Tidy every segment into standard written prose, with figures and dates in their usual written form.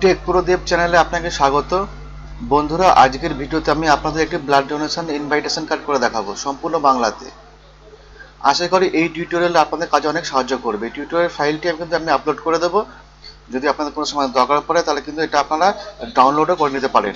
Take pro দেব চ্যানেলে আপনাকে স্বাগত। বন্ধুরা, আজকের ভিডিওতে আমি আপনাদের একটি ব্লাড ডোনেশন ইনভাইটেশন কার্ড করে দেখাবো সম্পূর্ণ বাংলাতে। আশা করি এই টিউটোরিয়াল আপনাদের কাজে অনেক সাহায্য করবে। টিউটোরিয়াল ফাইলটি আমি আপলোড করে দেবো। যদি আপনাদের কোনো সময় দরকার পড়ে তাহলে কিন্তু এটা আপনারা ডাউনলোডও করে নিতে পারেন।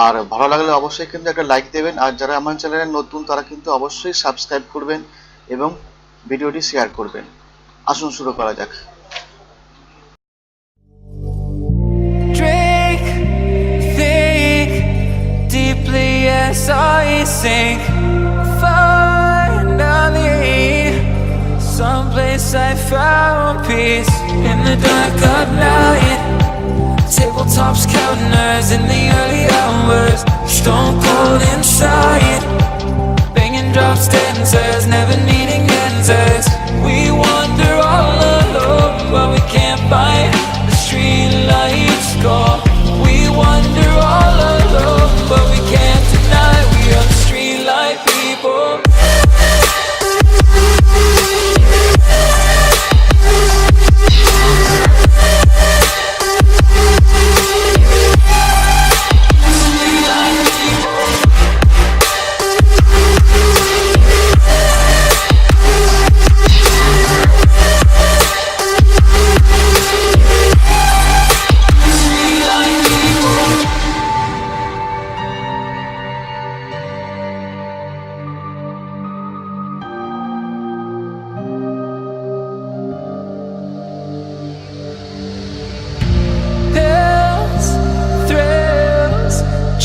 আর ভালো লাগলে অবশ্যই কিন্তু একটা লাইক দেবেন। আর যারা আমার চ্যানেলে নতুন তারা কিন্তু অবশ্যই সাবস্ক্রাইব করবেন এবং ভিডিওটি শেয়ার করবেন। আসুন শুরু করা যাক। Deeply as I sink, finally, someplace I found peace in the dark of night. Tabletops counting nerves in the early hours, stone cold inside, banging drops, dancers, never needing answers. We wander all alone, but we can't find the street lights glow. We wander all alone, but we can't deny we are the street light people.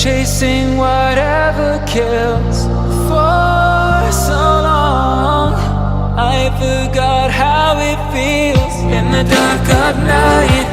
Chasing whatever kills. For so long I forgot how it feels in the dark of night.